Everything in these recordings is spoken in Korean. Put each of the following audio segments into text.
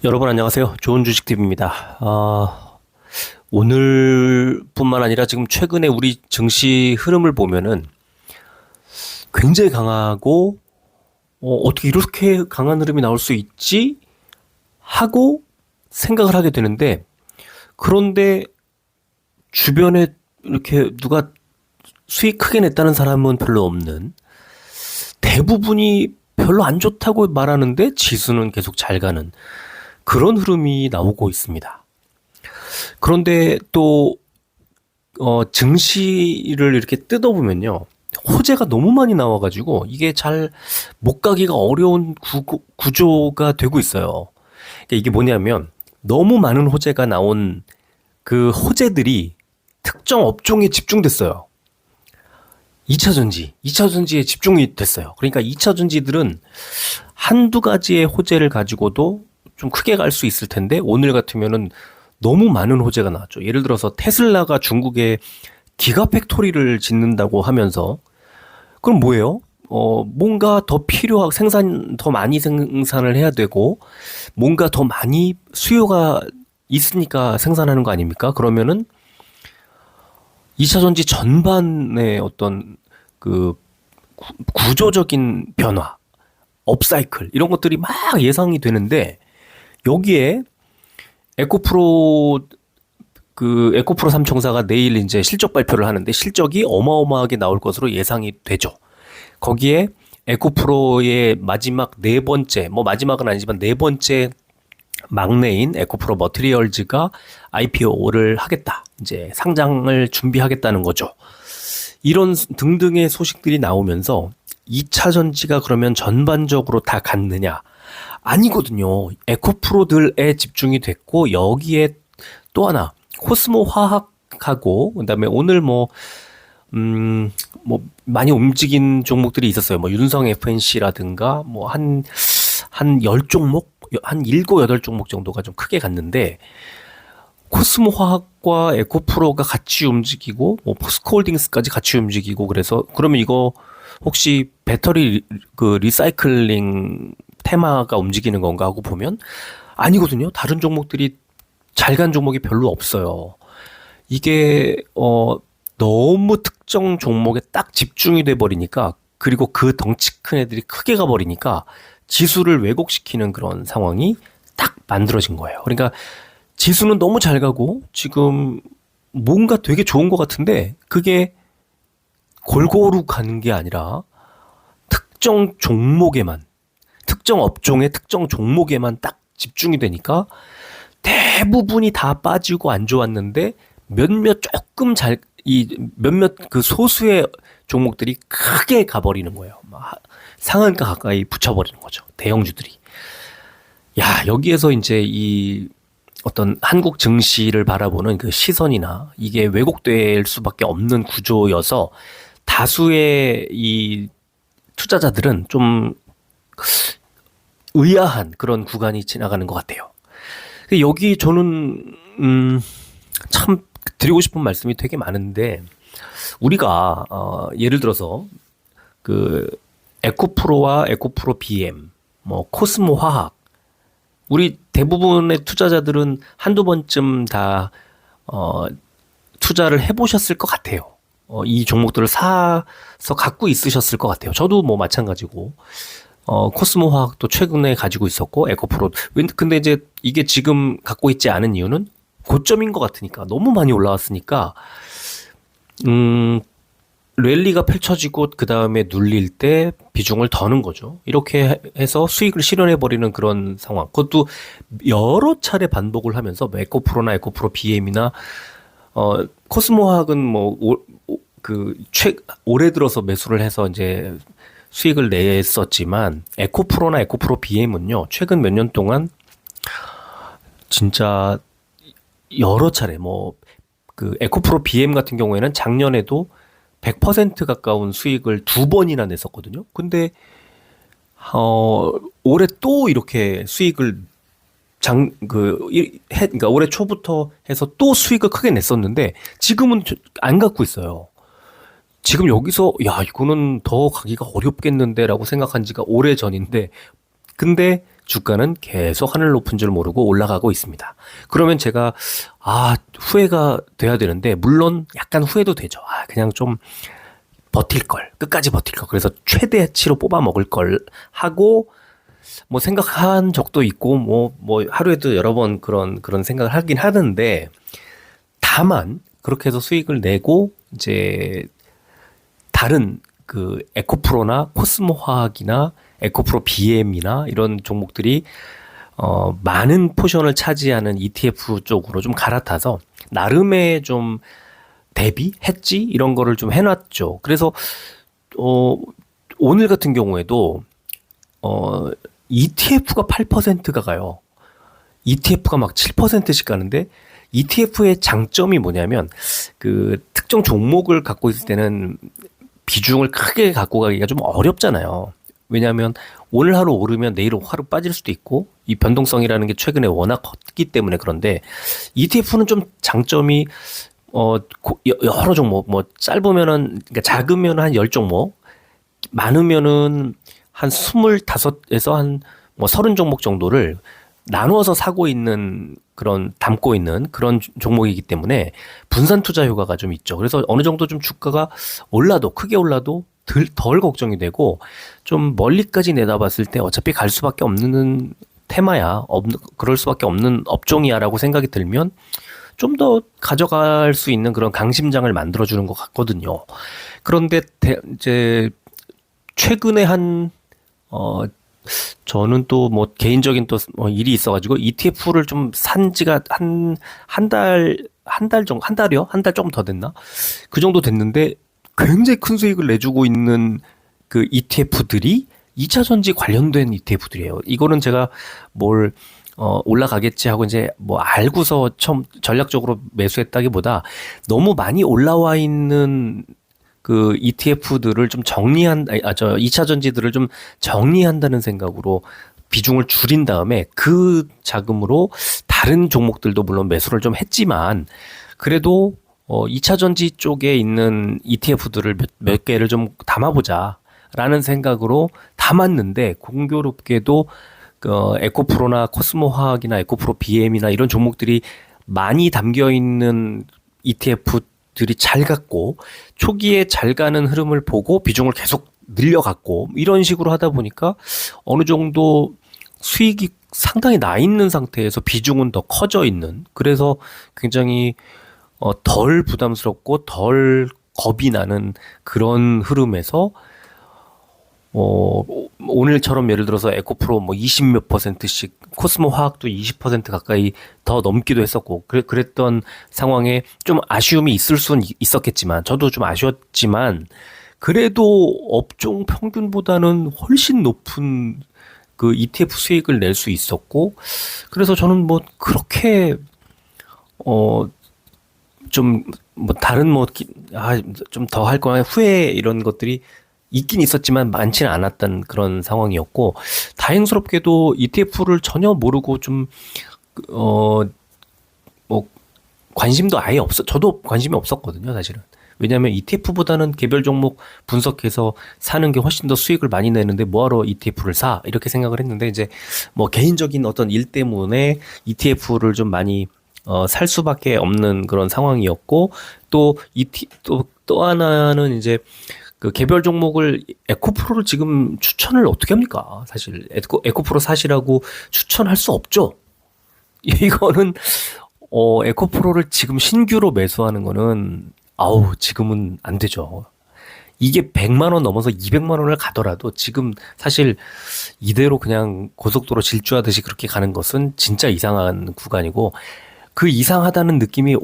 여러분 안녕하세요. 좋은 주식TV입니다. 오늘뿐만 아니라 지금 최근에 우리 증시 흐름을 보면은 굉장히 강하고 어떻게 이렇게 강한 흐름이 나올 수 있지? 하고 생각을 하게 되는데 그런데 주변에 이렇게 누가 수익 크게 냈다는 사람은 별로 없는 대부분이 별로 안 좋다고 말하는데 지수는 계속 잘 가는 그런 흐름이 나오고 있습니다. 그런데 또 증시를 이렇게 뜯어보면요. 호재가 너무 많이 나와가지고 이게 잘 못 가기가 어려운 구조가 되고 있어요. 그러니까 이게 뭐냐면 너무 많은 호재가 나온 그 호재들이 특정 업종에 집중됐어요. 2차 전지에 집중이 됐어요. 그러니까 2차 전지들은 한두 가지의 호재를 가지고도 좀 크게 갈 수 있을 텐데 오늘 같으면은 너무 많은 호재가 나왔죠. 예를 들어서 테슬라가 중국에 기가팩토리를 짓는다고 하면서 그럼 뭐예요? 뭔가 더 필요하고 더 많이 생산을 해야 되고 뭔가 더 많이 수요가 있으니까 생산하는 거 아닙니까? 그러면은 2차 전지 전반의 어떤 그 구조적인 변화, 업사이클 이런 것들이 막 예상이 되는데 여기에 에코프로 에코프로 삼총사가 내일 이제 실적 발표를 하는데 실적이 어마어마하게 나올 것으로 예상이 되죠. 거기에 에코프로의 마지막 네 번째, 뭐 마지막은 아니지만 네 번째 막내인 에코프로 머티리얼즈가 IPO를 하겠다. 이제 상장을 준비하겠다는 거죠. 이런 등등의 소식들이 나오면서 2차 전지가 그러면 전반적으로 다 갔느냐? 아니거든요. 에코프로들에 집중이 됐고 여기에 또 하나 코스모 화학하고 그다음에 오늘 뭐 많이 움직인 종목들이 있었어요. 뭐 윤성 FNC라든가 뭐 한 10종목, 한 7, 8종목 정도가 좀 크게 갔는데 코스모 화학과 에코프로가 같이 움직이고 뭐 포스코홀딩스까지 같이 움직이고 그래서 그러면 이거 혹시 배터리 리사이클링 테마가 움직이는 건가 하고 보면 아니거든요. 다른 종목들이 잘 간 종목이 별로 없어요. 이게 너무 특정 종목에 딱 집중이 돼 버리니까 그리고 그 덩치 큰 애들이 크게 가 버리니까 지수를 왜곡시키는 그런 상황이 딱 만들어진 거예요. 그러니까 지수는 너무 잘 가고 지금 뭔가 되게 좋은 것 같은데 그게 골고루 가는 게 아니라 특정 종목에만 특정 업종의 특정 종목에만 딱 집중이 되니까 대부분이 다 빠지고 안 좋았는데 몇몇 조금 몇몇 그 소수의 종목들이 크게 가버리는 거예요. 상한가 가까이 붙여버리는 거죠. 대형주들이. 야, 여기에서 이제 이 어떤 한국 증시를 바라보는 그 시선이나 이게 왜곡될 수밖에 없는 구조여서 다수의 이 투자자들은 좀 의아한 그런 구간이 지나가는 것 같아요. 여기 저는 참 드리고 싶은 말씀이 되게 많은데 우리가 예를 들어서 그 에코프로와 에코프로 BM, 뭐 코스모 화학 우리 대부분의 투자자들은 한두 번쯤 다 투자를 해보셨을 것 같아요. 이 종목들을 사서 갖고 있으셨을 것 같아요. 저도 뭐 마찬가지고. 코스모 화학도 최근에 가지고 있었고, 에코프로. 근데 이제 이게 지금 갖고 있지 않은 이유는 고점인 것 같으니까, 너무 많이 올라왔으니까, 랠리가 펼쳐지고, 그 다음에 눌릴 때 비중을 더는 거죠. 이렇게 해서 수익을 실현해버리는 그런 상황. 그것도 여러 차례 반복을 하면서, 뭐 에코프로나 에코프로 BM이나, 코스모 화학은 올해 들어서 매수를 해서 이제 수익을 냈었지만 에코프로나 에코프로 BM은요 최근 몇 년 동안 진짜 여러 차례 그 에코프로 BM 같은 경우에는 작년에도 100% 가까운 수익을 두 번이나 냈었거든요. 근데 올해 또 이렇게 수익을 그러니까 올해 초부터 해서 또 수익을 크게 냈었는데 지금은 안 갖고 있어요. 지금 여기서 야 이거는 더 가기가 어렵겠는데라고 생각한 지가 오래 전인데 근데 주가는 계속 하늘 높은 줄 모르고 올라가고 있습니다. 그러면 제가 후회가 돼야 되는데 물론 약간 후회도 되죠. 그냥 좀 버틸 걸, 끝까지 버틸 걸. 그래서 최대치로 뽑아 먹을 걸 하고 뭐 생각한 적도 있고 뭐 하루에도 여러 번 그런 생각을 하긴 하는데, 다만 그렇게 해서 수익을 내고 이제 다른 그 에코프로나 코스모화학이나 에코프로 BM이나 이런 종목들이 많은 포션을 차지하는 ETF 쪽으로 좀 갈아타서 나름의 좀 대비, 해지 이런 거를 좀 해놨죠. 그래서 오늘 같은 경우에도 ETF가 8%가 가요. ETF가 막 7%씩 가는데, ETF의 장점이 뭐냐면 그 특정 종목을 갖고 있을 때는 비중을 크게 갖고 가기가 좀 어렵잖아요. 왜냐하면 오늘 하루 오르면 내일 하루 빠질 수도 있고, 이 변동성이라는 게 최근에 워낙 컸기 때문에. 그런데 ETF는 좀 장점이 여러 종목, 뭐 짧으면은, 그러니까 작으면 한 10종목, 많으면은 한 25에서 한 뭐 30종목 정도를 나누어서 사고 있는 담고 있는 그런 종목이기 때문에 분산 투자 효과가 좀 있죠. 그래서 어느 정도 좀 주가가 크게 올라도 덜 걱정이 되고, 좀 멀리까지 내다봤을 때 어차피 갈 수밖에 없는 테마야, 그럴 수밖에 없는 업종이야라고 생각이 들면 좀 더 가져갈 수 있는 그런 강심장을 만들어주는 것 같거든요. 그런데 이제 최근에 저는 또 뭐 개인적인 또 일이 있어가지고 ETF를 좀 산 지가 한 달이요? 한 달 조금 더 됐나? 그 정도 됐는데 굉장히 큰 수익을 내주고 있는 그 ETF들이 2차 전지 관련된 ETF들이에요. 이거는 제가 올라가겠지 하고 이제 뭐 알고서 처음 전략적으로 매수했다기보다 너무 많이 올라와 있는 그 ETF들을 좀 2차 전지들을 좀 정리한다는 생각으로 비중을 줄인 다음에 그 자금으로 다른 종목들도 물론 매수를 좀 했지만, 그래도 2차 전지 쪽에 있는 ETF들을 몇 개를 좀 담아보자 라는 생각으로 담았는데, 공교롭게도 에코프로나 코스모화학이나 에코프로 BM이나 이런 종목들이 많이 담겨 있는 ETF들이 잘 갔고, 초기에 잘 가는 흐름을 보고 비중을 계속 늘려갔고, 이런 식으로 하다 보니까 어느 정도 수익이 상당히 나 있는 상태에서 비중은 더 커져 있는, 그래서 굉장히 덜 부담스럽고 덜 겁이 나는 그런 흐름에서 오늘처럼 예를 들어서 에코프로 뭐 20 몇 %씩, 코스모 화학도 20% 가까이 더 넘기도 했었고, 그랬던 상황에 좀 아쉬움이 있을 수는 있었겠지만, 저도 좀 아쉬웠지만, 그래도 업종 평균보다는 훨씬 높은 그 ETF 수익을 낼 수 있었고, 그래서 저는 뭐 그렇게 좀 뭐 다른 좀 더 할 거야 후회 이런 것들이 있긴 있었지만 많지는 않았던 그런 상황이었고, 다행스럽게도 ETF를 전혀 모르고 좀 뭐 관심도 아예 저도 관심이 없었거든요, 사실은. 왜냐하면 ETF보다는 개별 종목 분석해서 사는 게 훨씬 더 수익을 많이 내는데 뭐하러 ETF를 사? 이렇게 생각을 했는데, 이제 뭐 개인적인 어떤 일 때문에 ETF를 좀 많이 살 수밖에 없는 그런 상황이었고, 또 하나는 이제 그 개별 종목을 에코프로를 지금 추천을 어떻게 합니까? 사실 에코프로 사시라고 추천할 수 없죠. 이거는 에코프로를 지금 신규로 매수하는 거는 지금은 안 되죠. 이게 100만 원 넘어서 200만 원을 가더라도 지금 사실 이대로 그냥 고속도로 질주하듯이 그렇게 가는 것은 진짜 이상한 구간이고, 그 이상하다는 느낌이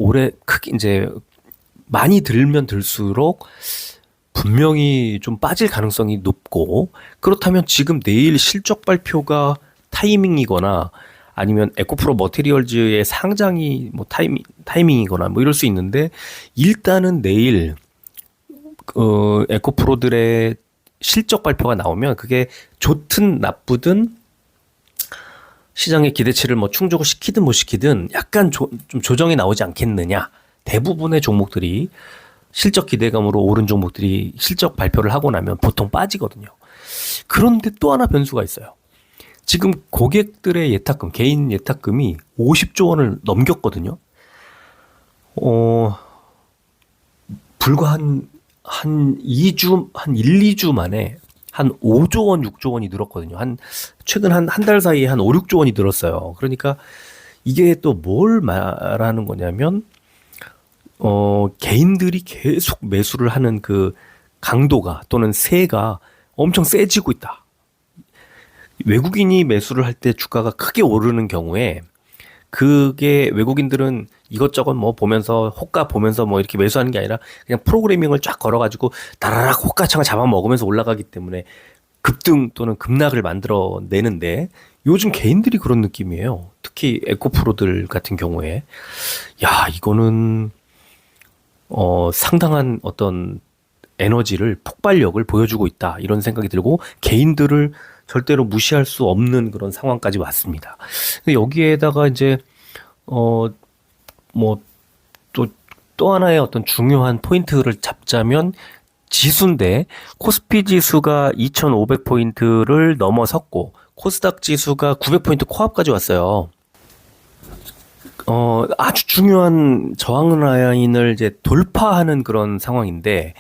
크게 이제 많이 들면 들수록 분명히 좀 빠질 가능성이 높고, 그렇다면 지금 내일 실적 발표가 타이밍이거나 아니면 에코프로 머티리얼즈의 상장이 뭐 타이밍이거나 뭐 이럴 수 있는데, 일단은 내일 에코프로들의 실적 발표가 나오면 그게 좋든 나쁘든 시장의 기대치를 뭐 충족시키든 못 시키든 약간 좀 조정이 나오지 않겠느냐. 대부분의 종목들이 실적 기대감으로 오른 종목들이 실적 발표를 하고 나면 보통 빠지거든요. 그런데 또 하나 변수가 있어요. 지금 고객들의 예탁금, 개인 예탁금이 50조 원을 넘겼거든요. 어, 불과 한 2주, 한 1, 2주 만에 한 5조 원, 6조 원이 늘었거든요. 최근 한 달 사이에 한 5, 6조 원이 늘었어요. 그러니까 이게 또 뭘 말하는 거냐면, 개인들이 계속 매수를 하는 그 강도가 또는 세가 엄청 세지고 있다. 외국인이 매수를 할 때 주가가 크게 오르는 경우에 그게 외국인들은 이것저것 뭐 보면서 호가 보면서 뭐 이렇게 매수하는 게 아니라 그냥 프로그래밍을 쫙 걸어가지고 다라락 호가창을 잡아먹으면서 올라가기 때문에 급등 또는 급락을 만들어내는데 요즘 개인들이 그런 느낌이에요. 특히 에코프로들 같은 경우에 야 이거는 상당한 어떤 에너지를 폭발력을 보여주고 있다 이런 생각이 들고 개인들을 절대로 무시할 수 없는 그런 상황까지 왔습니다. 근데 여기에다가 이제 뭐 또 하나의 어떤 중요한 포인트를 잡자면 지수인데 코스피 지수가 2,500포인트를 넘어섰고 코스닥 지수가 900포인트 코앞까지 왔어요. 아주 중요한 저항 라인을 이제 돌파하는 그런 상황인데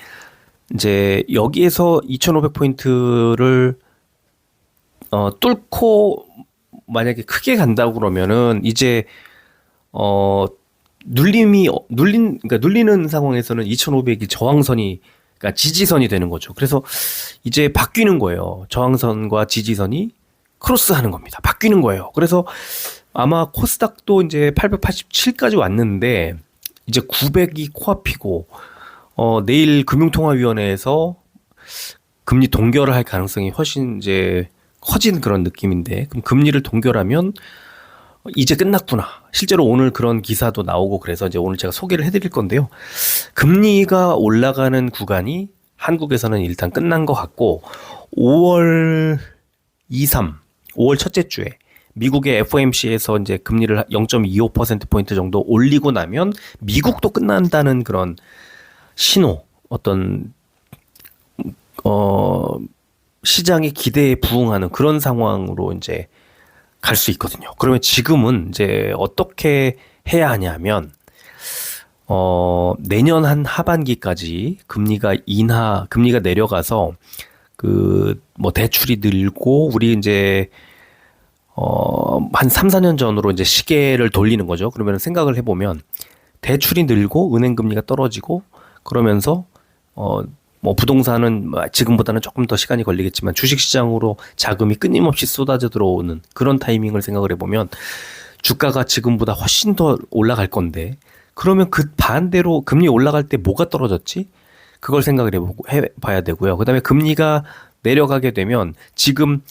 이제 여기에서 2,500포인트를 뚫고 만약에 크게 간다고 그러면은 이제 그러니까 눌리는 상황에서는 2,500이 저항선이 그러니까 지지선이 되는 거죠. 그래서 이제 바뀌는 거예요. 저항선과 지지선이 크로스하는 겁니다. 바뀌는 거예요. 그래서 아마 코스닥도 이제 887까지 왔는데 이제 900이 코앞이고 내일 금융통화위원회에서 금리 동결을 할 가능성이 훨씬 이제 커진 그런 느낌인데 그럼 금리를 동결하면 이제 끝났구나. 실제로 오늘 그런 기사도 나오고 그래서 이제 오늘 제가 소개를 해드릴 건데요. 금리가 올라가는 구간이 한국에서는 일단 끝난 것 같고 5월 5월 첫째 주에 미국의 FOMC에서 이제 금리를 0.25%포인트 정도 올리고 나면 미국도 끝난다는 그런 신호, 어떤 시장의 기대에 부응하는 그런 상황으로 이제 갈 수 있거든요. 그러면 지금은 이제 어떻게 해야 하냐면 내년 한 하반기까지 금리가 내려가서 그 뭐 대출이 늘고 우리 이제 한 3, 4년 전으로 이제 시계를 돌리는 거죠. 그러면 생각을 해보면 대출이 늘고 은행 금리가 떨어지고 그러면서 뭐 부동산은 지금보다는 조금 더 시간이 걸리겠지만 주식시장으로 자금이 끊임없이 쏟아져 들어오는 그런 타이밍을 생각을 해보면 주가가 지금보다 훨씬 더 올라갈 건데 그러면 그 반대로 금리 올라갈 때 뭐가 떨어졌지? 그걸 생각을 해봐야 되고요. 그 다음에 금리가 내려가게 되면 지금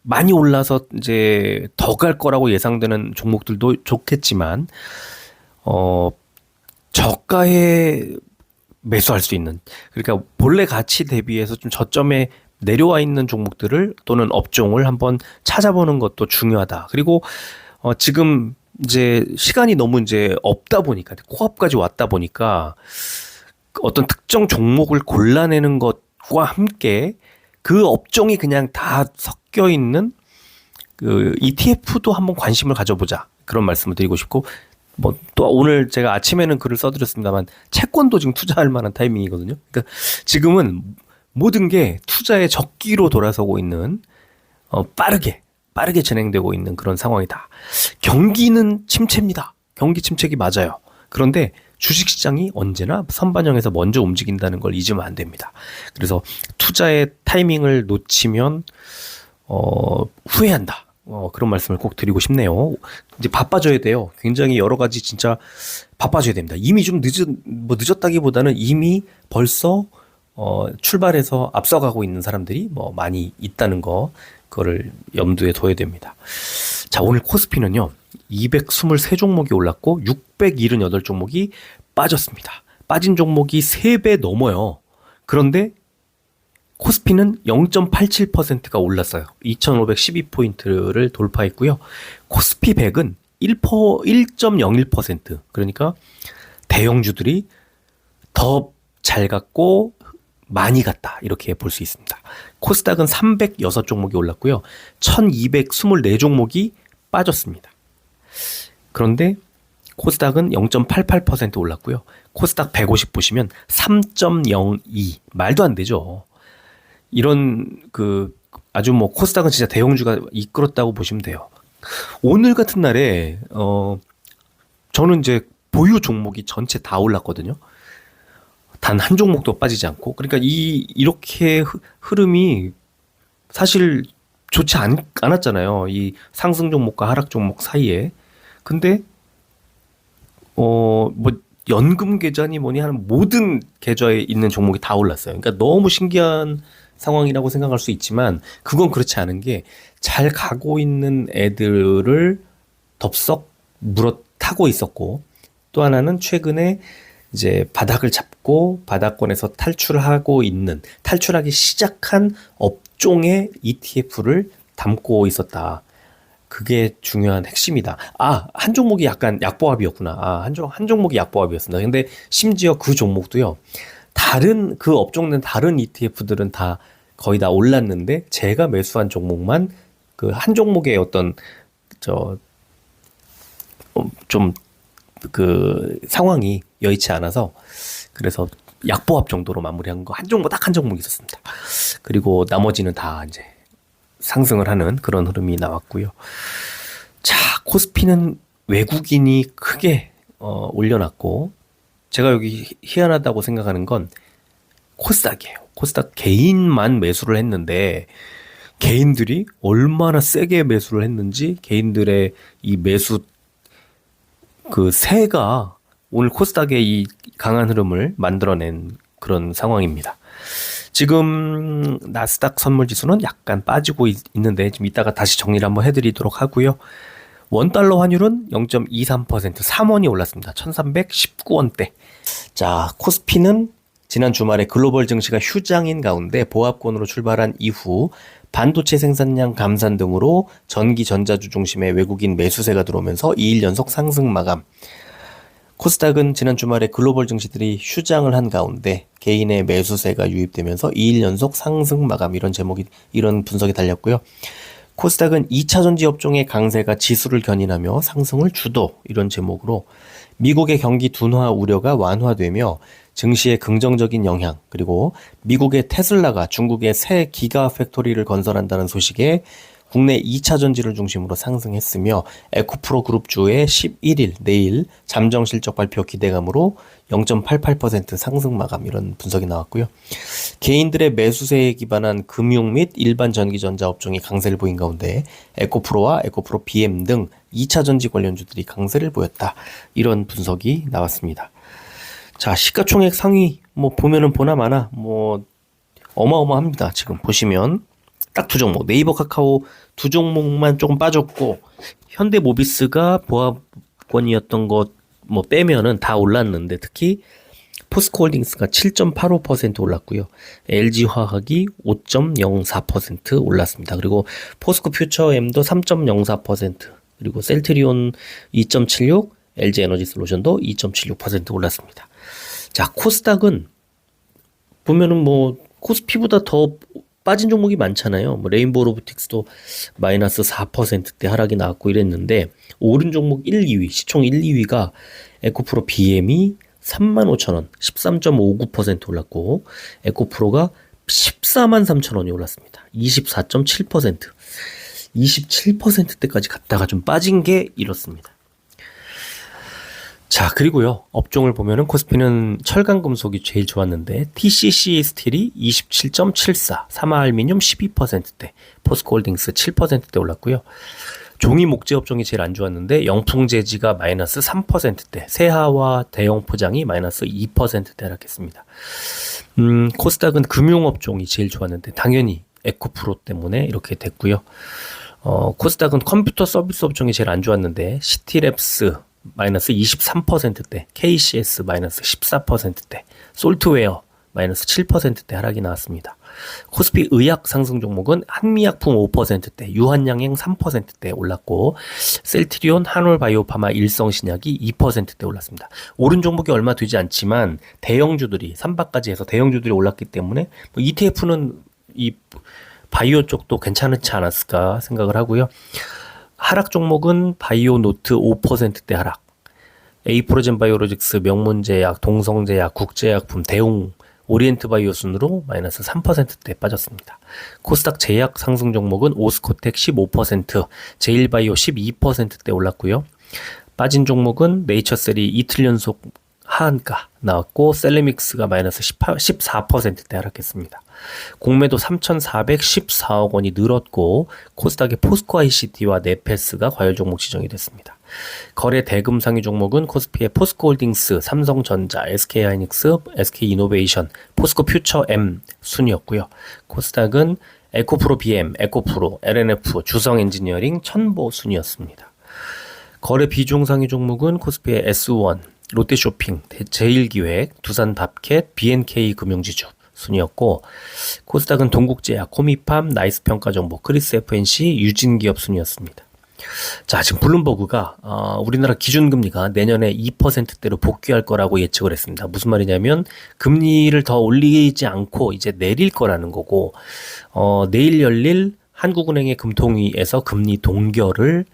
많이 올라서 이제 더 갈 거라고 예상되는 종목들도 좋겠지만 저가에 매수할 수 있는 그러니까 본래 가치 대비해서 좀 저점에 내려와 있는 종목들을 또는 업종을 한번 찾아보는 것도 중요하다. 그리고 지금 이제 시간이 너무 이제 없다 보니까 코앞까지 왔다 보니까 어떤 특정 종목을 골라내는 것과 함께 그 업종이 그냥 다 섞여 있는 그 ETF도 한번 관심을 가져보자 그런 말씀을 드리고 싶고 뭐 또 오늘 제가 아침에는 글을 써드렸습니다만 채권도 지금 투자할 만한 타이밍이거든요. 그러니까 지금은 모든 게 투자의 적기로 돌아서고 있는 빠르게 진행되고 있는 그런 상황이다. 경기는 침체입니다. 경기 침체기 맞아요. 그런데 주식시장이 언제나 선반영해서 먼저 움직인다는 걸 잊으면 안 됩니다. 그래서 투자의 타이밍을 놓치면 후회한다. 그런 말씀을 꼭 드리고 싶네요. 이제 바빠져야 돼요. 굉장히 여러 가지 진짜 바빠져야 됩니다. 이미 좀 늦었다기보다는 이미 벌써 출발해서 앞서가고 있는 사람들이 뭐 많이 있다는 그거를 염두에 둬야 됩니다. 자, 오늘 코스피는요. 223종목이 올랐고 678종목이 빠졌습니다. 빠진 종목이 3배 넘어요. 그런데 코스피는 0.87%가 올랐어요. 2,512포인트를 돌파했고요. 코스피 100은 1.01% 그러니까 대형주들이 더 잘 갔고 많이 갔다 이렇게 볼 수 있습니다. 코스닥은 306종목이 올랐고요. 1224종목이 빠졌습니다. 그런데 코스닥은 0.88% 올랐고요. 코스닥 150 보시면 3.02 말도 안 되죠. 이런 아주 뭐 코스닥은 진짜 대형주가 이끌었다고 보시면 돼요. 오늘 같은 날에 저는 이제 보유 종목이 전체 다 올랐거든요. 단 한 종목도 빠지지 않고. 그러니까 이렇게 흐름이 사실 좋지 않았잖아요. 이 상승 종목과 하락 종목 사이에. 근데 뭐 연금 계좌니 뭐니 하는 모든 계좌에 있는 종목이 다 올랐어요. 그러니까 너무 신기한 상황이라고 생각할 수 있지만 그건 그렇지 않은 게 잘 가고 있는 애들을 덥석 물어 타고 있었고, 또 하나는 최근에 이제 바닥을 잡고 바닥권에서 탈출하기 시작한 업종의 ETF를 담고 있었다. 그게 중요한 핵심이다. 한 종목이 약간 약보합이었구나. 한 종목이 약보합이었습니다. 근데 심지어 그 종목도요, 그 업종 내 다른 ETF들은 다 거의 다 올랐는데 제가 매수한 종목만 그 한 종목의 어떤 상황이 여의치 않아서, 그래서 약보합 정도로 마무리한 거 딱 한 종목 있었습니다. 그리고 나머지는 다 이제 상승을 하는 그런 흐름이 나왔고요. 자, 코스피는 외국인이 크게 올려놨고, 제가 여기 희한하다고 생각하는 건 코스닥이에요. 코스닥 개인만 매수를 했는데 개인들이 얼마나 세게 매수를 했는지, 개인들의 이 매수 세가 오늘 코스닥의 이 강한 흐름을 만들어낸 그런 상황입니다. 지금 나스닥 선물지수는 약간 빠지고 있는데 좀 이따가 다시 정리를 한번 해드리도록 하고요. 원달러 환율은 0.23% 3원이 올랐습니다. 1319원대. 자, 코스피는 지난 주말에 글로벌 증시가 휴장인 가운데 보합권으로 출발한 이후 반도체 생산량 감산 등으로 전기 전자주 중심의 외국인 매수세가 들어오면서 2일 연속 상승 마감. 코스닥은 지난 주말에 글로벌 증시들이 휴장을 한 가운데 개인의 매수세가 유입되면서 2일 연속 상승 마감, 이런 분석이 달렸고요. 코스닥은 2차전지 업종의 강세가 지수를 견인하며 상승을 주도, 이런 제목으로 미국의 경기 둔화 우려가 완화되며 증시의 긍정적인 영향, 그리고 미국의 테슬라가 중국의 새 기가 팩토리를 건설한다는 소식에 국내 2차 전지를 중심으로 상승했으며 에코프로 그룹주의 11일 내일 잠정 실적 발표 기대감으로 0.88% 상승 마감, 이런 분석이 나왔고요. 개인들의 매수세에 기반한 금융 및 일반 전기전자 업종이 강세를 보인 가운데 에코프로와 에코프로 BM 등 2차 전지 관련주들이 강세를 보였다. 이런 분석이 나왔습니다. 자, 시가총액 상위 보면은 보나 마나 어마어마합니다. 지금 보시면 딱 두 종목, 네이버 카카오 두 종목만 조금 빠졌고, 현대모비스가 보합권이었던 것 빼면은 다 올랐는데, 특히 포스코홀딩스가 7.85% 올랐고요. LG화학이 5.04% 올랐습니다. 그리고 포스코퓨처엠도 3.04%, 그리고 셀트리온 2.76%, LG에너지솔루션도 2.76% 올랐습니다. 자, 코스닥은 보면은 코스피보다 더 빠진 종목이 많잖아요. 레인보우 로보틱스도 마이너스 4%대 하락이 나왔고 이랬는데, 오른 종목 1, 2위, 시총 1, 2위가 에코프로 BM이 35,000원, 13.59% 올랐고, 에코프로가 143,000원이 올랐습니다. 24.7%, 27%대까지 갔다가 좀 빠진 게 이렇습니다. 자, 그리고요, 업종을 보면은 코스피는 철강금속이 제일 좋았는데 TCC 스틸이 27.74, 사마알미늄 12%대, 포스코홀딩스 7%대 올랐고요. 종이 목재 업종이 제일 안 좋았는데 영풍재지가 마이너스 3%대, 세하와 대형 포장이 마이너스 2%대 하락했습니다. 코스닥은 금융업종이 제일 좋았는데 당연히 에코프로 때문에 이렇게 됐고요. 코스닥은 컴퓨터 서비스 업종이 제일 안 좋았는데 시티랩스 마이너스 23%대, KCS 마이너스 14%대, 솔트웨어 마이너스 7%대 하락이 나왔습니다. 코스피 의약 상승 종목은 한미약품 5%대, 유한양행 3%대 올랐고, 셀트리온, 한올바이오파마, 일성신약이 2%대 올랐습니다. 오른 종목이 얼마 되지 않지만 대형주들이 3바까지 해서 대형주들이 올랐기 때문에 뭐 ETF는 이 바이오 쪽도 괜찮지 않았을까 생각을 하고요. 하락 종목은 바이오노트 5%대 하락, 에이프로젠 바이오로직스, 명문제약, 동성제약, 국제약품, 대웅, 오리엔트 바이오 순으로 마이너스 3%대 빠졌습니다. 코스닥 제약 상승 종목은 오스코텍 15%, 제일바이오 12%대 올랐고요. 빠진 종목은 네이처셀이 이틀 연속 하한가 나왔고, 셀레믹스가 마이너스 14%대 하락했습니다. 공매도 3,414억 원이 늘었고, 코스닥의 포스코 ICT와 네페스가 과열 종목 지정이 됐습니다. 거래 대금 상위 종목은 코스피의 포스코홀딩스, 삼성전자, SK하이닉스, SK이노베이션, 포스코퓨처 M 순이었고요. 코스닥은 에코프로 BM, 에코프로, LNF, 주성엔지니어링, 천보 순이었습니다. 거래 비중 상위 종목은 코스피의 S1, 롯데쇼핑, 제일기획, 두산밥켓, BNK 금융지주 순이었고, 코스닥은 동국제약, 코미팜, 나이스평가정보, 크리스 FNC, 유진기업 순이었습니다. 자, 지금 블룸버그가 우리나라 기준금리가 내년에 2%대로 복귀할 거라고 예측을 했습니다. 무슨 말이냐면 금리를 더 올리지 않고 이제 내릴 거라는 거고, 내일 열릴 한국은행의 금통위에서 금리 동결을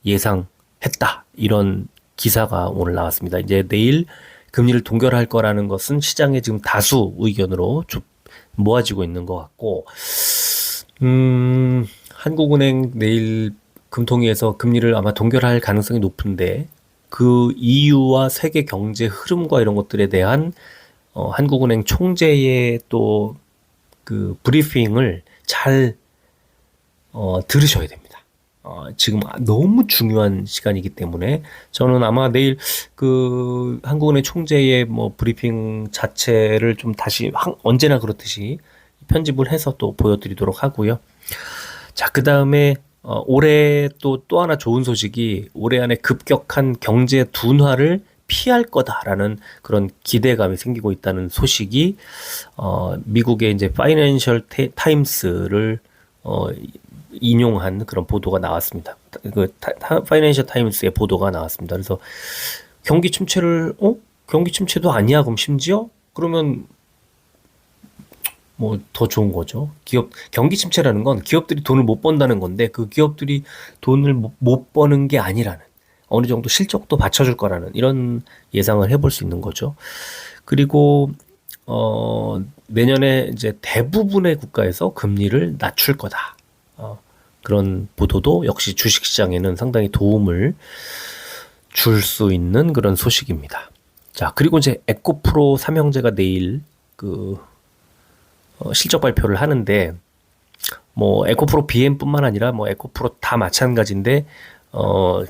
예상했다, 이런 기사가 오늘 나왔습니다. 이제 내일 금리를 동결할 거라는 것은 시장의 지금 다수 의견으로 좀 모아지고 있는 것 같고, 한국은행 내일 금통위에서 금리를 아마 동결할 가능성이 높은데, 그 이유와 세계 경제 흐름과 이런 것들에 대한 한국은행 총재의 또 그 브리핑을 잘 들으셔야 됩니다. 지금 너무 중요한 시간이기 때문에 저는 아마 내일 그 한국은행 총재의 뭐 브리핑 자체를 좀 다시 언제나 그렇듯이 편집을 해서 또 보여드리도록 하고요. 자, 그 다음에 올해 또 하나 좋은 소식이, 올해 안에 급격한 경제 둔화를 피할 거다라는 그런 기대감이 생기고 있다는 소식이 미국의 이제 파이낸셜 타임스를 인용한 그런 보도가 나왔습니다. 그 파이낸셜 타임스의 보도가 나왔습니다. 그래서 경기 침체도 아니야, 그럼 심지어? 그러면 뭐 더 좋은 거죠. 경기 침체라는 건 기업들이 돈을 못 번다는 건데, 그 기업들이 돈을 못 버는 게 아니라는, 어느 정도 실적도 받쳐줄 거라는 이런 예상을 해볼 수 있는 거죠. 그리고 내년에 이제 대부분의 국가에서 금리를 낮출 거다. 그런 보도도 역시 주식시장에는 상당히 도움을 줄 수 있는 그런 소식입니다. 자, 그리고 이제 에코프로 삼형제가 내일 실적 발표를 하는데, 뭐 에코프로 BM뿐만 아니라 뭐 에코프로 다 마찬가지인데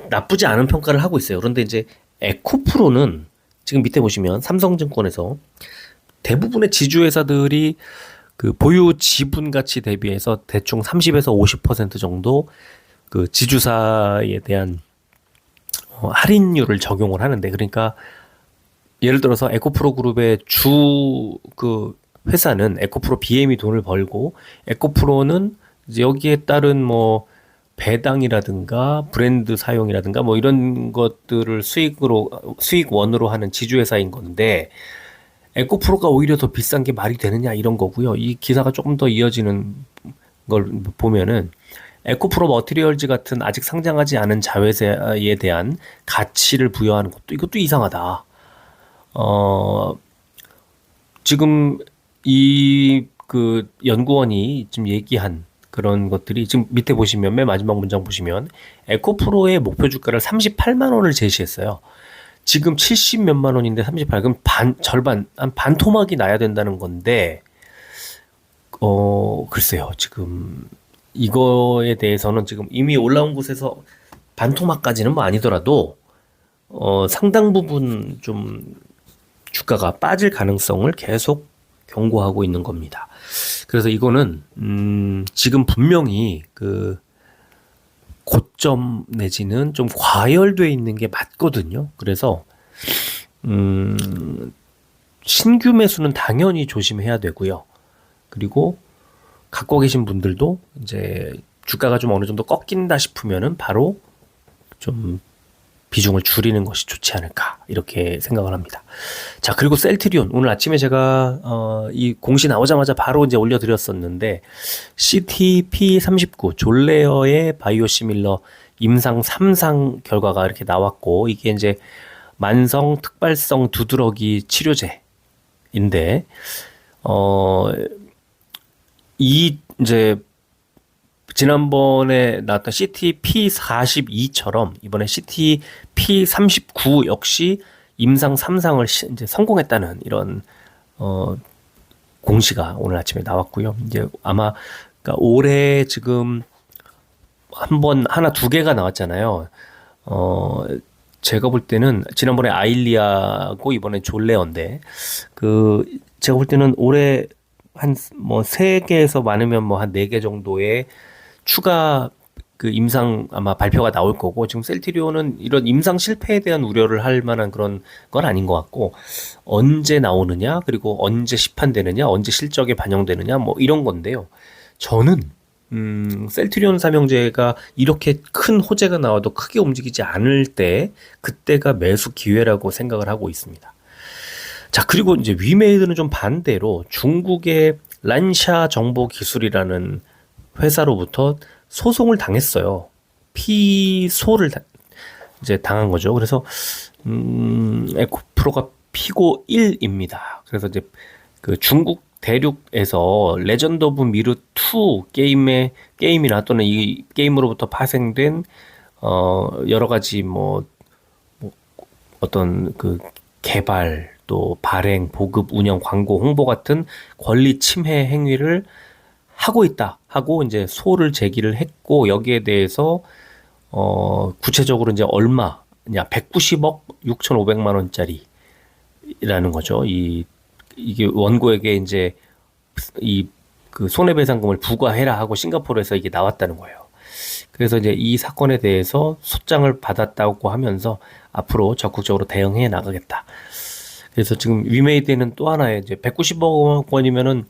나쁘지 않은 평가를 하고 있어요. 그런데 이제 에코프로는 지금 밑에 보시면 삼성증권에서 대부분의 지주회사들이 그 보유 지분 가치 대비해서 대충 30에서 50% 정도 그 지주사에 대한 할인율을 적용을 하는데, 그러니까 예를 들어서 에코프로 그룹의 주 그 회사는 에코프로 BM이 돈을 벌고, 에코프로는 이제 여기에 따른 뭐 배당이라든가 브랜드 사용이라든가 뭐 이런 것들을 수익원으로 하는 지주회사인 건데, 에코프로가 오히려 더 비싼 게 말이 되느냐, 이런 거고요. 이 기사가 조금 더 이어지는 걸 보면은 에코프로 머티리얼즈 같은 아직 상장하지 않은 자회사에 대한 가치를 부여하는 것도, 이것도 이상하다. 지금 이 그 연구원이 지금 얘기한 그런 것들이 지금 밑에 보시면, 맨 마지막 문장 보시면 에코프로의 목표 주가를 38만 원을 제시했어요. 지금 70 몇만 원인데 38, 그럼 절반, 한 반토막이 나야 된다는 건데, 글쎄요. 지금 이거에 대해서는 지금 이미 올라온 곳에서 반토막까지는 뭐 아니더라도, 상당 부분 좀 주가가 빠질 가능성을 계속 경고하고 있는 겁니다. 그래서 이거는, 지금 분명히 그 고점 내지는 좀 과열돼 있는 게 맞거든요. 그래서 신규 매수는 당연히 조심해야 되고요. 그리고 갖고 계신 분들도 이제 주가가 좀 어느 정도 꺾인다 싶으면은 바로 좀 비중을 줄이는 것이 좋지 않을까 이렇게 생각을 합니다. 자, 그리고 셀트리온 오늘 아침에 제가 이 공시 나오자마자 바로 이제 올려드렸었는데 CTP39 졸레어의 바이오시밀러 임상 3상 결과가 이렇게 나왔고 이게 이제 만성 특발성 두드러기 치료제인데 이 이제 지난번에 나왔던 CTP42처럼 이번에 CTP39 역시 임상 3상을 이제 성공했다는 이런 공시가 오늘 아침에 나왔고요. 이제 아마 그러니까 올해 지금 하나 두 개가 나왔잖아요. 제가 볼 때는 지난번에 아일리아고 이번에 졸레어인데 제가 볼 때는 올해 한 뭐 세 개에서 많으면 뭐 한 네 개 정도의 추가 임상 아마 발표가 나올 거고 지금 셀트리온은 이런 임상 실패에 대한 우려를 할 만한 그런 건 아닌 것 같고 언제 나오느냐 그리고 언제 시판되느냐 언제 실적에 반영되느냐 뭐 이런 건데요. 저는 셀트리온 삼형제가 이렇게 큰 호재가 나와도 크게 움직이지 않을 때 그때가 매수 기회라고 생각을 하고 있습니다. 자, 그리고 이제 위메이드는 좀 반대로 중국의 란샤 정보기술이라는 회사로부터 소송을 당했어요. 피소를 이제 당한 거죠. 그래서 에코프로가 피고 1입니다. 그래서 이제 그 중국 대륙에서 레전드 오브 미르 2 게임이나 또는 이 게임으로부터 파생된 여러 가지 뭐 어떤 그 개발 또 발행, 보급, 운영, 광고, 홍보 같은 권리 침해 행위를 하고 있다 하고 이제 소를 제기를 했고 여기에 대해서 구체적으로 이제 얼마냐 190억 6,500만 원짜리라는 거죠. 이게 원고에게 이제 그 손해배상금을 부과해라 하고 싱가포르에서 이게 나왔다는 거예요. 그래서 이제 이 사건에 대해서 소장을 받았다고 하면서 앞으로 적극적으로 대응해 나가겠다. 그래서 지금 위메이드는 또 하나의 이제 190억 원이면은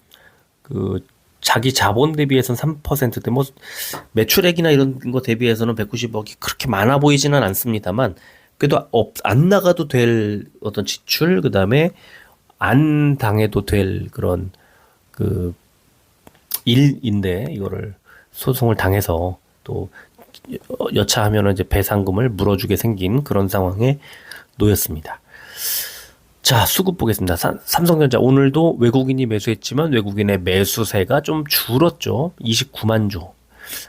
자기 자본 대비해서는 3%대 뭐 매출액이나 이런 거 대비해서는 190억이 그렇게 많아 보이지는 않습니다만 그래도 안 나가도 될 어떤 지출 그다음에 안 당해도 될 그런 일인데 이거를 소송을 당해서 또 여차하면은 이제 배상금을 물어주게 생긴 그런 상황에 놓였습니다. 자, 수급 보겠습니다. 삼성전자 오늘도 외국인이 매수했지만 외국인의 매수세가 좀 줄었죠. 29만 주.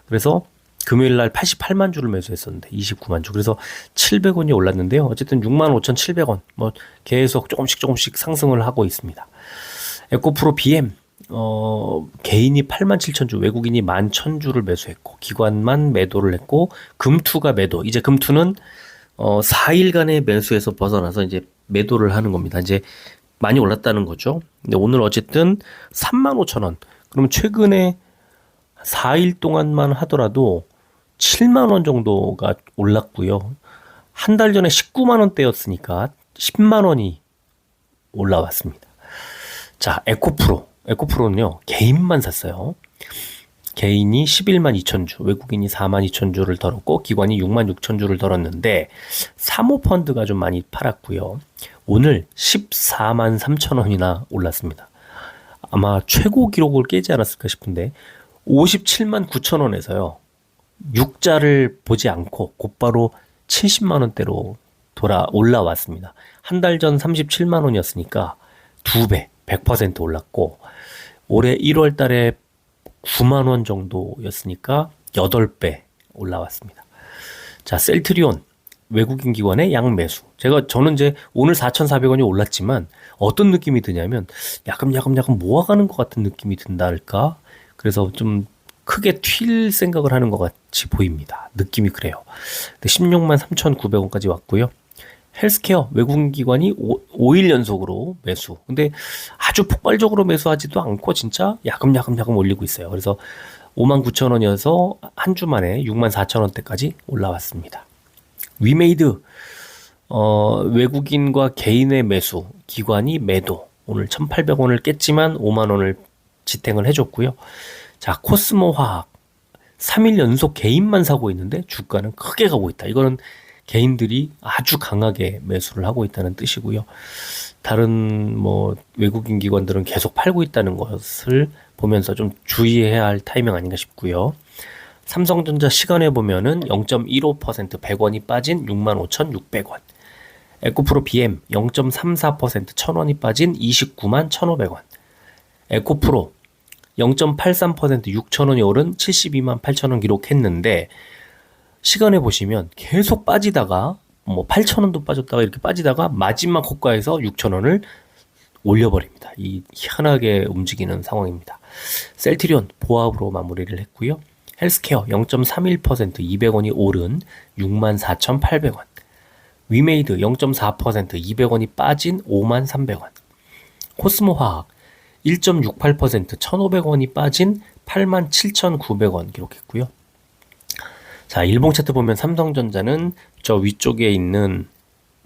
그래서 금요일 날 88만 주를 매수했었는데 29만 주. 그래서 700원이 올랐는데요. 어쨌든 65,700원. 뭐 계속 조금씩 상승을 하고 있습니다. 에코프로 BM 개인이 87,000주, 외국인이 11,000주를 매수했고 기관만 매도를 했고 금투가 매도. 이제 금투는 4일간의 매수에서 벗어나서 이제 매도를 하는 겁니다. 이제 많이 올랐다는 거죠. 근데 오늘 어쨌든 35,000원. 그러면 최근에 4일 동안만 하더라도 7만 원 정도가 올랐고요. 한 달 전에 19만 원대였으니까 10만 원이 올라왔습니다. 자, 에코프로는요. 개인만 샀어요. 개인이 11만 2천 주, 외국인이 4만 2천 주를 덜었고 기관이 6만 6천 주를 덜었는데 사모펀드가 좀 많이 팔았고요. 오늘 14만 3천 원이나 올랐습니다. 아마 최고 기록을 깨지 않았을까 싶은데 57만 9천 원에서요. 6자를 보지 않고 곧바로 70만 원대로 올라왔습니다. 한 달 전 37만 원이었으니까 2배, 100% 올랐고 올해 1월 달에 9만 원 정도였으니까 8배 올라왔습니다. 자, 셀트리온 외국인 기관의 양매수. 저는 이제 오늘 4,400원이 올랐지만 어떤 느낌이 드냐면 약간 모아가는 것 같은 느낌이 든달까? 그래서 좀 크게 튈 생각을 하는 것 같이 보입니다. 느낌이 그래요. 16만 3,900원까지 왔고요. 헬스케어 외국인 기관이 5일 연속으로 매수. 근데 아주 폭발적으로 매수하지도 않고 진짜 야금야금 올리고 있어요. 그래서 59,000원이어서 한 주 만에 64,000원대까지 올라왔습니다. 위메이드 외국인과 개인의 매수, 기관이 매도. 오늘 1,800원을 깼지만 5만 원을 지탱을 해줬고요. 자, 코스모 화학 3일 연속 개인만 사고 있는데 주가는 크게 가고 있다. 이거는 개인들이 아주 강하게 매수를 하고 있다는 뜻이고요. 다른 뭐 외국인 기관들은 계속 팔고 있다는 것을 보면서 좀 주의해야 할 타이밍 아닌가 싶고요. 삼성전자 시간에 보면은 0.15% 100원이 빠진 65,600원. 에코프로 BM 0.34% 1000원이 빠진 29만 1,500원. 에코프로 0.83% 6,000원이 오른 72만 8,000원 기록했는데 시간에 보시면 계속 빠지다가 뭐 8,000원도 빠졌다가 이렇게 빠지다가 마지막 호가에서 6,000원을 올려버립니다. 이 희한하게 움직이는 상황입니다. 셀트리온 보합으로 마무리를 했고요. 헬스케어 0.31% 200원이 오른 64,800원. 위메이드 0.4% 200원이 빠진 53,300원. 코스모화학 1.68% 1,500원이 빠진 87,900원 기록했고요. 자, 일봉 차트 보면 삼성전자는 저 위쪽에 있는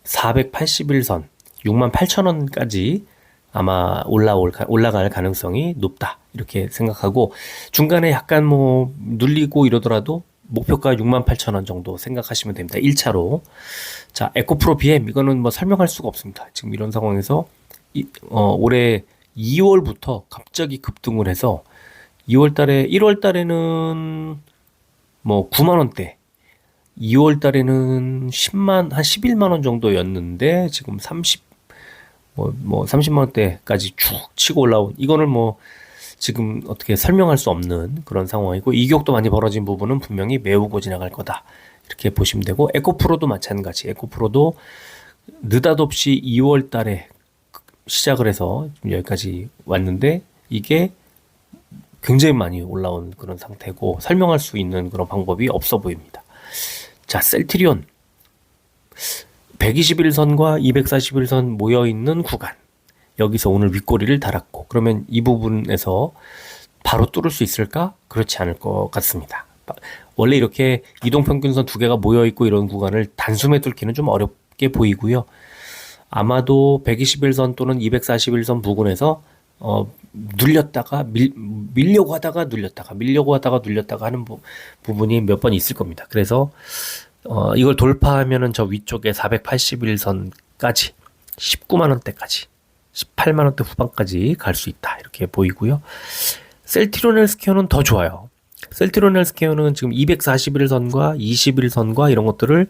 481선 68,000원까지 아마 올라갈 가능성이 높다. 이렇게 생각하고 중간에 약간 뭐 눌리고 이러더라도 목표가 68,000원 정도 생각하시면 됩니다. 1차로. 자, 에코프로 BM 이거는 뭐 설명할 수가 없습니다. 지금 이런 상황에서 올해 2월부터 갑자기 급등을 해서 2월 달에 1월 달에는 뭐 9만 원대 2월 달에는 10만 한 11만 원 정도였는데 지금 30만 원대까지 쭉 치고 올라온 이거는 뭐 지금 어떻게 설명할 수 없는 그런 상황이고 이격도 많이 벌어진 부분은 분명히 메우고 지나갈 거다. 이렇게 보시면 되고 에코프로도 마찬가지. 에코프로도 느닷없이 2월 달에 시작을 해서 여기까지 왔는데 이게 굉장히 많이 올라온 그런 상태고 설명할 수 있는 그런 방법이 없어 보입니다. 자, 셀트리온 121선과 241선 모여있는 구간 여기서 오늘 윗꼬리를 달았고 그러면 이 부분에서 바로 뚫을 수 있을까? 그렇지 않을 것 같습니다. 원래 이렇게 이동평균선 두 개가 모여있고 이런 구간을 단숨에 뚫기는 좀 어렵게 보이고요. 아마도 121선 또는 241선 부근에서 눌렸다가 밀려고 하다가 눌렸다가 하는 부분이 몇 번 있을 겁니다. 그래서 이걸 돌파하면은 저 위쪽에 481선까지 19만 원대까지 18만 원대 후반까지 갈 수 있다. 이렇게 보이고요. 셀트리온 헬스케어는 더 좋아요. 셀트리온 헬스케어는 지금 241선과 21선과 이런 것들을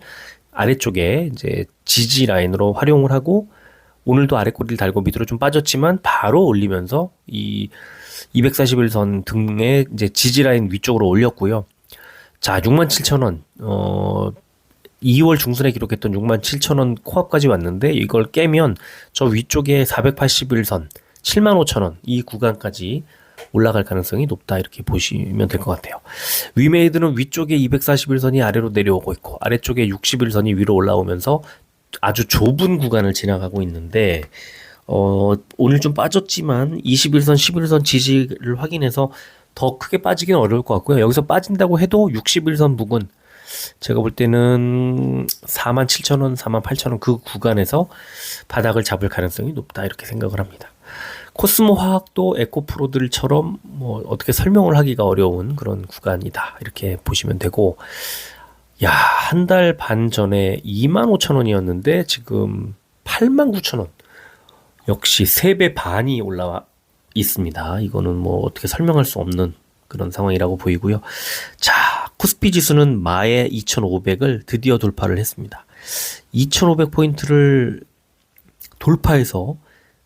아래쪽에 이제 지지 라인으로 활용을 하고 오늘도 아래꼬리를 달고 밑으로 좀 빠졌지만 바로 올리면서 이 241선 등의 이제 지지 라인 위쪽으로 올렸고요. 자, 67,000원. 2월 중순에 기록했던 67,000원 코앞까지 왔는데 이걸 깨면 저 위쪽에 481선 75,000원 이 구간까지 올라갈 가능성이 높다. 이렇게 보시면 될 것 같아요. 위메이드는 위쪽에 241선이 아래로 내려오고 있고 아래쪽에 61선이 위로 올라오면서 아주 좁은 구간을 지나가고 있는데 오늘 좀 빠졌지만 21선, 11선 지지를 확인해서 더 크게 빠지긴 어려울 것 같고요. 여기서 빠진다고 해도 61선 부근 제가 볼 때는 47,000원, 48,000원 그 구간에서 바닥을 잡을 가능성이 높다. 이렇게 생각을 합니다. 코스모 화학도 에코프로들처럼 뭐 어떻게 설명을 하기가 어려운 그런 구간이다. 이렇게 보시면 되고 야, 한 달 반 전에 25,000원이었는데 지금 89,000원. 역시 3배 반이 올라와 있습니다. 이거는 뭐 어떻게 설명할 수 없는 그런 상황이라고 보이고요. 자, 코스피 지수는 마의 2,500을 드디어 돌파를 했습니다. 2,500포인트를 돌파해서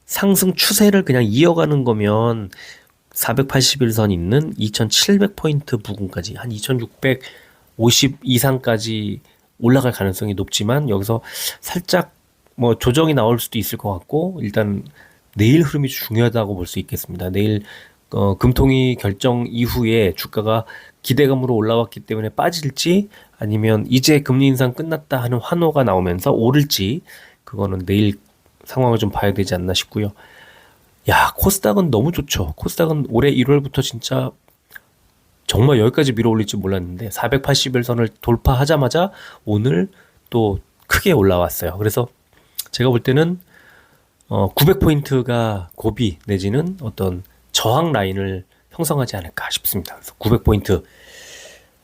상승 추세를 그냥 이어가는 거면 481선 있는 2,700포인트 부근까지 한 2,650 이상까지 올라갈 가능성이 높지만 여기서 살짝 뭐 조정이 나올 수도 있을 것 같고 일단 내일 흐름이 중요하다고 볼 수 있겠습니다. 내일 금통위 결정 이후에 주가가 기대감으로 올라왔기 때문에 빠질지 아니면 이제 금리 인상 끝났다 하는 환호가 나오면서 오를지 그거는 내일 상황을 좀 봐야 되지 않나 싶고요. 야, 코스닥은 너무 좋죠. 코스닥은 올해 1월부터 진짜 정말 여기까지 밀어 올릴 줄 몰랐는데 481선을 돌파하자마자 오늘 또 크게 올라왔어요. 그래서 제가 볼 때는 900포인트가 고비 내지는 어떤 저항 라인을 형성하지 않을까 싶습니다. 그래서 900포인트,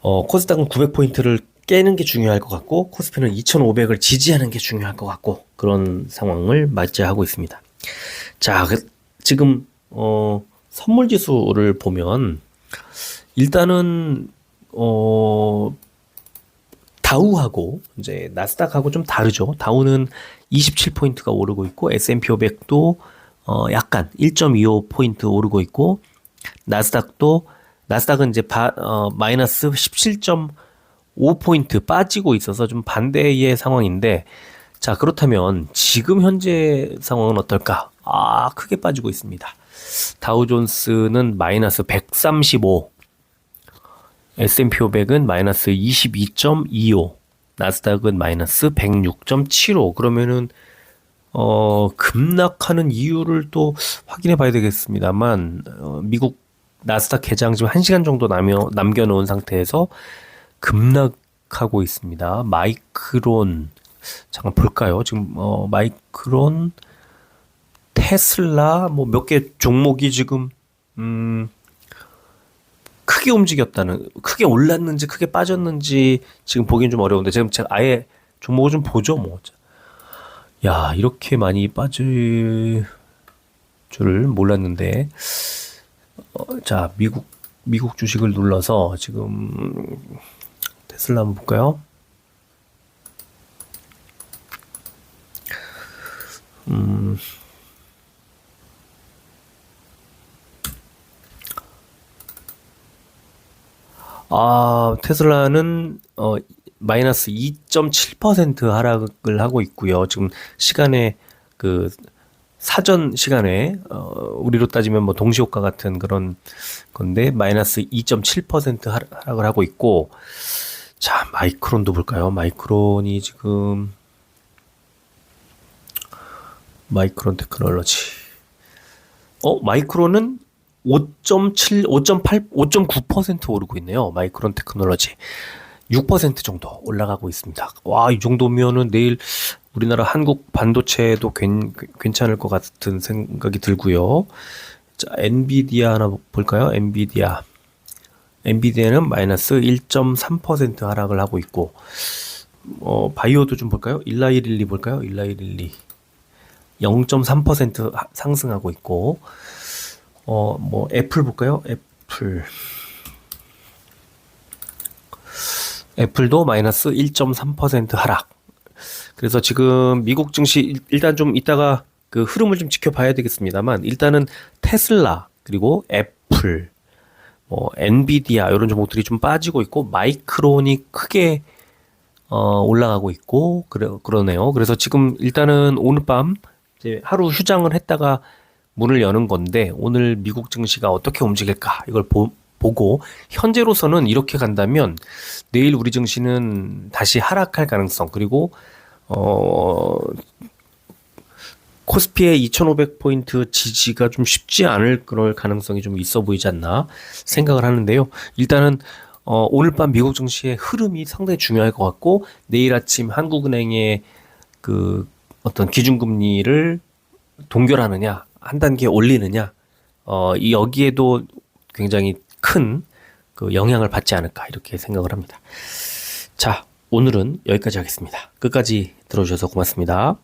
코스닥은 900포인트를 깨는 게 중요할 것 같고, 코스피는 2500을 지지하는 게 중요할 것 같고, 그런 상황을 맞이하고 있습니다. 자, 지금, 선물 지수를 보면, 일단은, 다우하고, 이제, 나스닥하고 좀 다르죠. 다우는 27포인트가 오르고 있고, S&P 500도, 약간 1.25포인트 오르고 있고, 나스닥은 이제 마이너스 17.5포인트 빠지고 있어서 좀 반대의 상황인데, 자, 그렇다면 지금 현재 상황은 어떨까? 크게 빠지고 있습니다. 다우존스는 마이너스 135, S&P 500은 마이너스 22.25, 나스닥은 마이너스 106.75. 그러면은 급락하는 이유를 또 확인해 봐야 되겠습니다만, 미국 나스닥 개장 지금 1시간 정도 남겨놓은 상태에서 급락하고 있습니다. 마이크론, 잠깐 볼까요? 지금, 마이크론, 테슬라, 뭐 몇 개 종목이 지금, 크게 움직였다는, 크게 올랐는지 크게 빠졌는지 지금 보기엔 좀 어려운데, 지금 제가 아예 종목을 좀 보죠, 뭐. 야, 이렇게 많이 빠질 줄을 몰랐는데, 자, 미국 주식을 눌러서 지금 테슬라 한번 볼까요? 테슬라는 마이너스 2.7% 하락을 하고 있고요. 지금 시간에 그 사전 시간에 우리로 따지면 뭐 동시효과 같은 그런 건데 마이너스 2.7% 하락을 하고 있고, 자, 마이크론도 볼까요? 마이크론이 지금 마이크론 테크놀로지. 마이크론은 5.7, 5.8, 5.9% 오르고 있네요. 마이크론 테크놀로지. 6% 정도 올라가고 있습니다. 와, 이 정도면은 내일 우리나라 한국 반도체도 괜찮을 것 같은 생각이 들고요. 자, 엔비디아 하나 볼까요? 엔비디아는 마이너스 1.3% 하락을 하고 있고, 바이오도 좀 볼까요? 일라이릴리 볼까요? 일라이릴리 0.3% 상승하고 있고, 뭐 애플 볼까요? 애플도 마이너스 1.3% 하락. 그래서 지금 미국 증시 일단 좀 이따가 그 흐름을 좀 지켜봐야 되겠습니다만, 일단은 테슬라 그리고 애플, 엔비디아 이런 종목들이 좀 빠지고 있고, 마이크론이 크게 올라가고 있고 그러네요. 그래서 지금 일단은 오늘 밤 이제 하루 휴장을 했다가 문을 여는 건데, 오늘 미국 증시가 어떻게 움직일까 이걸 보고 현재로서는 이렇게 간다면 내일 우리 증시는 다시 하락할 가능성, 그리고 코스피의 2500포인트 지지가 좀 쉽지 않을 그럴 가능성이 좀 있어 보이지 않나 생각을 하는데요. 일단은 오늘 밤 미국 증시의 흐름이 상당히 중요할 것 같고, 내일 아침 한국은행의 그 어떤 기준금리를 동결하느냐, 한 단계 올리느냐, 여기에도 굉장히 큰 그 영향을 받지 않을까 이렇게 생각을 합니다. 자, 오늘은 여기까지 하겠습니다. 끝까지 들어주셔서 고맙습니다.